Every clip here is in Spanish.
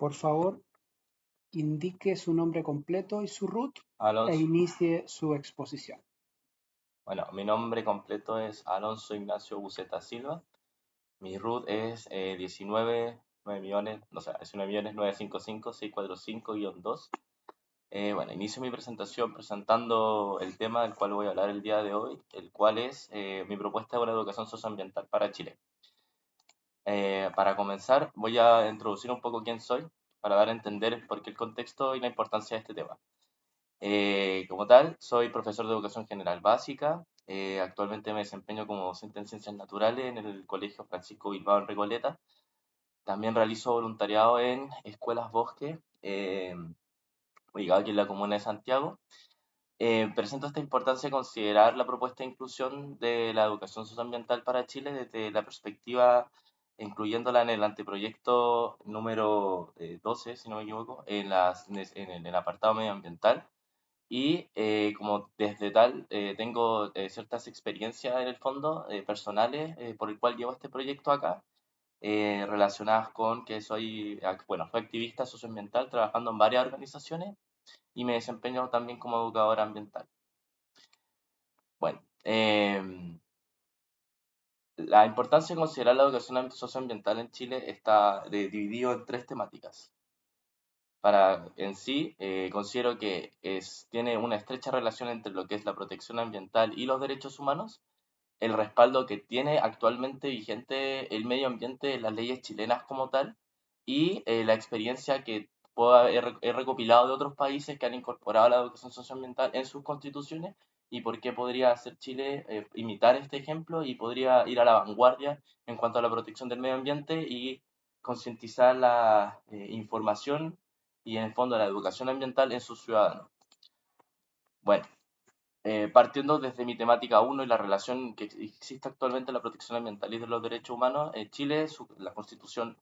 Por favor, indique su nombre completo y su root e Alonso, inicie su exposición. bueno, mi nombre completo es Alonso Ignacio Buceta Silva. Mi root es 19 9 millones, no sé, 19 millones 955 645-2. Bueno, inicio mi presentación presentando el tema del cual voy a hablar el día de hoy, el cual es mi propuesta de una educación socioambiental para Chile. Para comenzar, voy a introducir un poco quién soy, para dar a entender por qué el contexto y la importancia de este tema. Como tal, soy profesor de educación general básica. Actualmente me desempeño como docente en ciencias naturales en el Colegio Francisco Bilbao en Recoleta. También realizo voluntariado en escuelas bosque, ubicado aquí en la comuna de Santiago. Presento esta importancia de considerar la propuesta de inclusión de la educación socioambiental para Chile desde la perspectiva, incluyéndola en el anteproyecto número 12, si no me equivoco, en el apartado medioambiental. Y como desde tal tengo ciertas experiencias en el fondo personales por el cual llevo este proyecto acá, relacionadas con que bueno, soy activista socioambiental trabajando en varias organizaciones y me desempeño también como educador ambiental. Bueno, la importancia de considerar la educación socioambiental en Chile está dividido en tres temáticas. En sí, considero que tiene una estrecha relación entre lo que es la protección ambiental y los derechos humanos, el respaldo que tiene actualmente vigente el medio ambiente en las leyes chilenas como tal, y la experiencia que he recopilado de otros países que han incorporado la educación socioambiental en sus constituciones, y por qué podría hacer Chile imitar este ejemplo y podría ir a la vanguardia en cuanto a la protección del medio ambiente y concientizar la información y en el fondo la educación ambiental en sus ciudadanos. Bueno, partiendo desde mi temática uno y la relación que existe actualmente en la protección ambiental y de los derechos humanos, en Chile, la constitución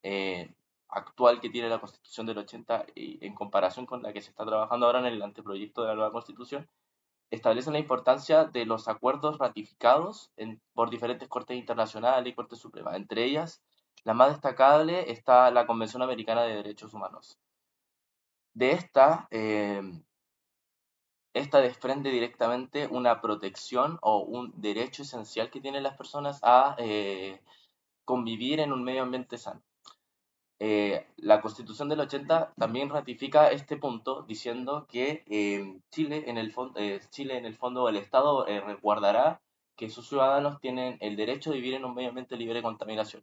eh, actual que tiene la constitución del 80 y en comparación con la que se está trabajando ahora en el anteproyecto de la nueva constitución, establece la importancia de los acuerdos ratificados por diferentes cortes internacionales y cortes supremas. Entre ellas, la más destacable está la Convención Americana de Derechos Humanos. De esta desprende directamente una protección o un derecho esencial que tienen las personas a convivir en un medio ambiente sano. La Constitución del 80 también ratifica este punto diciendo que Chile en el fondo el Estado resguardará que sus ciudadanos tienen el derecho de vivir en un medio ambiente libre de contaminación.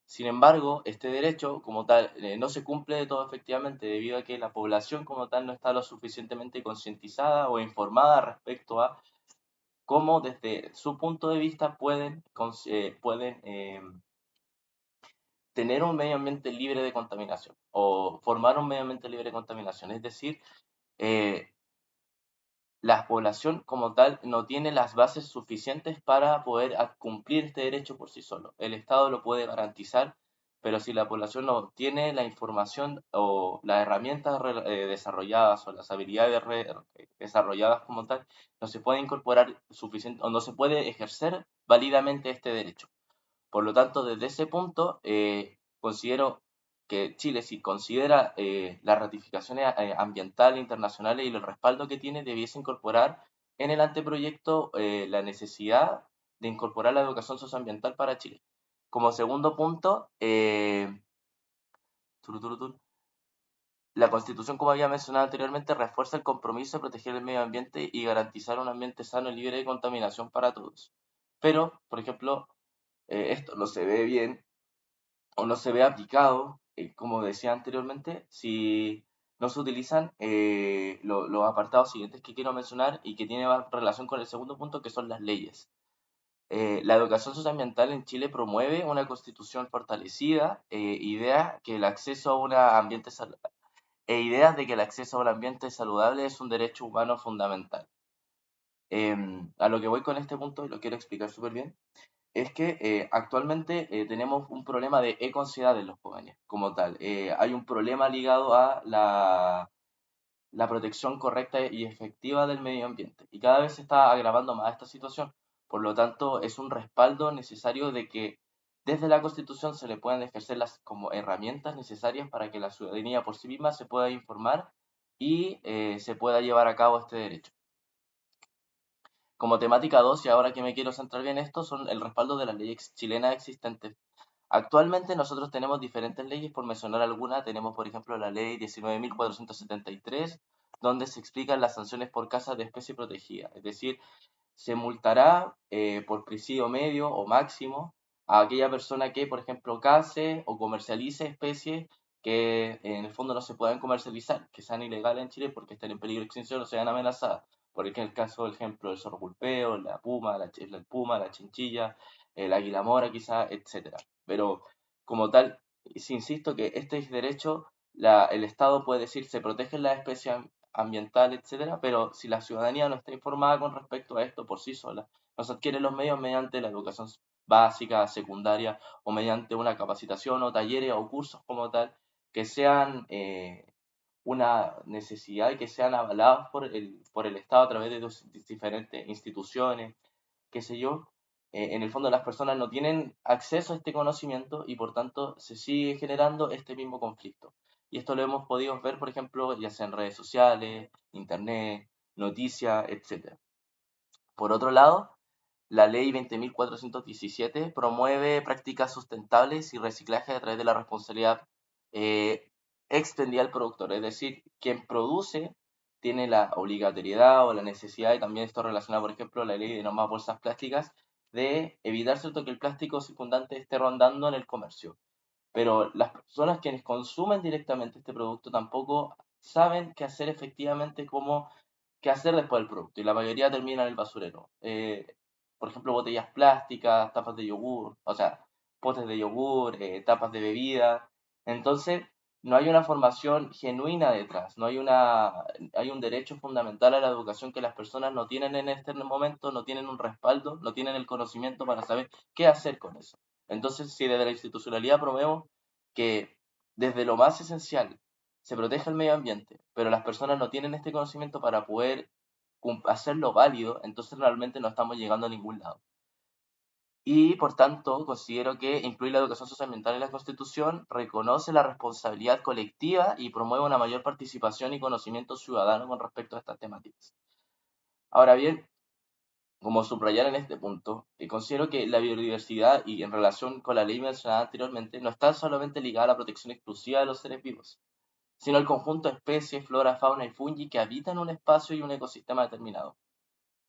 Sin embargo, este derecho como tal no se cumple de todo efectivamente debido a que la población como tal no está lo suficientemente concientizada o informada respecto a cómo desde su punto de vista pueden tener un medio ambiente libre de contaminación o formar un medio ambiente libre de contaminación. Es decir, eh, la población como tal no tiene las bases suficientes para poder cumplir este derecho por sí solo. El Estado lo puede garantizar, pero si la población no tiene la información o las herramientas desarrolladas o las habilidades desarrolladas como tal, no se puede incorporar suficiente o no se puede ejercer válidamente este derecho. Por lo tanto, desde ese punto, considero que Chile, si considera las ratificaciones ambientales internacionales y el respaldo que tiene, debiese incorporar en el anteproyecto la necesidad de incorporar la educación socioambiental para Chile. Como segundo punto, la Constitución, como había mencionado anteriormente, refuerza el compromiso de proteger el medio ambiente y garantizar un ambiente sano y libre de contaminación para todos. Pero, por ejemplo, esto no se ve bien o no se ve aplicado, como decía anteriormente, si no se utilizan los apartados siguientes que quiero mencionar y que tienen relación con el segundo punto, que son las leyes. La educación socioambiental en Chile promueve una constitución fortalecida, ideas de que el acceso a un ambiente saludable es un derecho humano fundamental. A lo que voy con este punto, y lo quiero explicar súper bien, es que actualmente tenemos un problema de ecoansiedad en los jóvenes como tal. Hay un problema ligado a la protección correcta y efectiva del medio ambiente y cada vez se está agravando más esta situación. Por lo tanto, es un respaldo necesario de que desde la Constitución se le puedan ejercer las como herramientas necesarias para que la ciudadanía por sí misma se pueda informar y se pueda llevar a cabo este derecho. Como temática 2, y ahora que me quiero centrar bien en esto, son el respaldo de las leyes chilenas existentes. Actualmente nosotros tenemos diferentes leyes, por mencionar algunas, tenemos por ejemplo la ley 19.473, donde se explican las sanciones por caza de especie protegida, es decir, se multará por presidio medio o máximo a aquella persona que, por ejemplo, case o comercialice especies que en el fondo no se puedan comercializar, que sean ilegales en Chile porque estén en peligro de extinción o sean amenazadas. Por ejemplo, el caso, por ejemplo, del zorro pulpeo, la puma, el puma, la chinchilla, el águila mora quizá, etcétera. Pero como tal, sí insisto que este es derecho, el Estado puede decir se protegen las especies ambiental, etcétera, pero si la ciudadanía no está informada con respecto a esto por sí sola, no se adquiere los medios mediante la educación básica, secundaria o mediante una capacitación o talleres o cursos como tal, que sean una necesidad y que sean avalados por el Estado a través de diferentes instituciones, qué sé yo. En el fondo las personas no tienen acceso a este conocimiento y por tanto se sigue generando este mismo conflicto. Y esto lo hemos podido ver, por ejemplo, ya sea en redes sociales, internet, noticias, etcétera. Por otro lado, la ley 20.417 promueve prácticas sustentables y reciclaje a través de la responsabilidad eh, expendida al productor, es decir, quien produce tiene la obligatoriedad o la necesidad, y también esto relacionado, por ejemplo, a la ley de no más bolsas plásticas, de evitar cierto que el plástico circundante esté rondando en el comercio. Pero las personas quienes consumen directamente este producto tampoco saben qué hacer efectivamente, cómo qué hacer después del producto y la mayoría termina en el basurero. Por ejemplo, botellas plásticas, tapas de yogur, o sea, potes de yogur, tapas de bebida. Entonces, no hay una formación genuina detrás, hay un derecho fundamental a la educación que las personas no tienen en este momento, no tienen un respaldo, no tienen el conocimiento para saber qué hacer con eso. Entonces, si desde la institucionalidad promovemos que desde lo más esencial se protege el medio ambiente, pero las personas no tienen este conocimiento para poder hacerlo válido, entonces realmente no estamos llegando a ningún lado. Y por tanto, considero que incluir la educación socioambiental en la Constitución reconoce la responsabilidad colectiva y promueve una mayor participación y conocimiento ciudadano con respecto a estas temáticas. Ahora bien, como subrayar en este punto, considero que la biodiversidad y en relación con la ley mencionada anteriormente no está solamente ligada a la protección exclusiva de los seres vivos, sino al conjunto de especies, flora, fauna y fungi que habitan un espacio y un ecosistema determinado.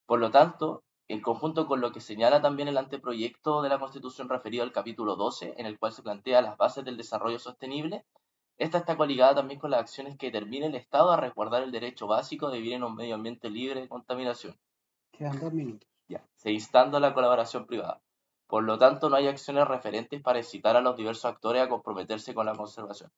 Por lo tanto, en conjunto con lo que señala también el anteproyecto de la Constitución referido al capítulo 12, en el cual se plantea las bases del desarrollo sostenible, esta está coligada también con las acciones que determine el Estado a resguardar el derecho básico de vivir en un medio ambiente libre de contaminación, Quedan 2 minutos. ya, se instando la colaboración privada. Por lo tanto, no hay acciones referentes para incitar a los diversos actores a comprometerse con la conservación.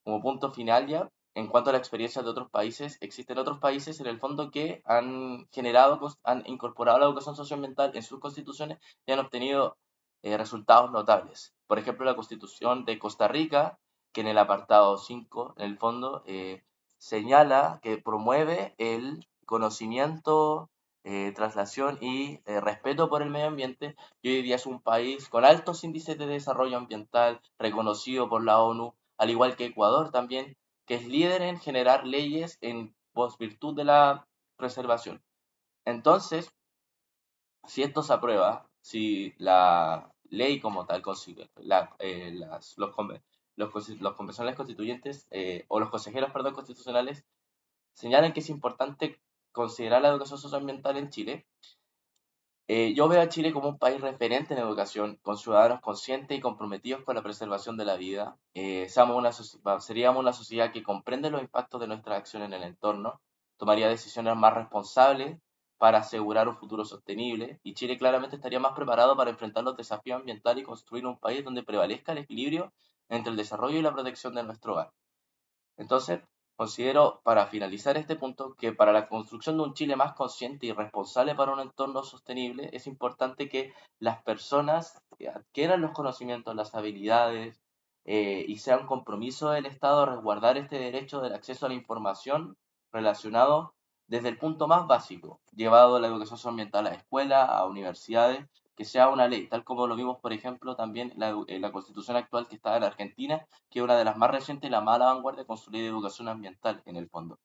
Como punto final ya, en cuanto a la experiencia de otros países, existen otros países en el fondo que han generado, han incorporado la educación socioambiental en sus constituciones y han obtenido resultados notables. Por ejemplo, la constitución de Costa Rica, que en el apartado 5, en el fondo, señala que promueve el conocimiento, traslación y respeto por el medio ambiente, y hoy día es un país con altos índices de desarrollo ambiental, reconocido por la ONU, al igual que Ecuador también, que es líder en generar leyes en virtud de la preservación. Entonces, si esto se aprueba, si la ley como tal consigue, los convencionales constituyentes o los consejeros, perdón, constitucionales señalan que es importante considerar la educación socioambiental en Chile. Yo veo a Chile como un país referente en educación, con ciudadanos conscientes y comprometidos con la preservación de la vida. Seríamos una sociedad que comprende los impactos de nuestras acciones en el entorno, tomaría decisiones más responsables para asegurar un futuro sostenible, y Chile claramente estaría más preparado para enfrentar los desafíos ambientales y construir un país donde prevalezca el equilibrio entre el desarrollo y la protección de nuestro hogar. Entonces, considero, para finalizar este punto, que para la construcción de un Chile más consciente y responsable para un entorno sostenible, es importante que las personas adquieran los conocimientos, las habilidades, y sea un compromiso del Estado resguardar este derecho del acceso a la información relacionado desde el punto más básico, llevado a la educación ambiental a escuelas, a universidades, que sea una ley, tal como lo vimos, por ejemplo, también en la constitución actual que está en Argentina, que es una de las más recientes y la más a la vanguardia con su ley de educación ambiental, en el fondo.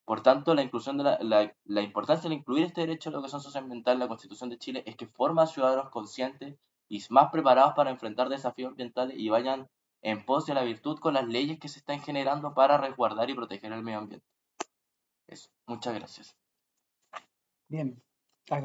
Por tanto, la inclusión de la importancia de incluir este derecho a la educación socioambiental en la Constitución de Chile es que forma a ciudadanos conscientes y más preparados para enfrentar desafíos ambientales y vayan en pos de la virtud con las leyes que se están generando para resguardar y proteger el medio ambiente. Eso. Muchas gracias. Bien,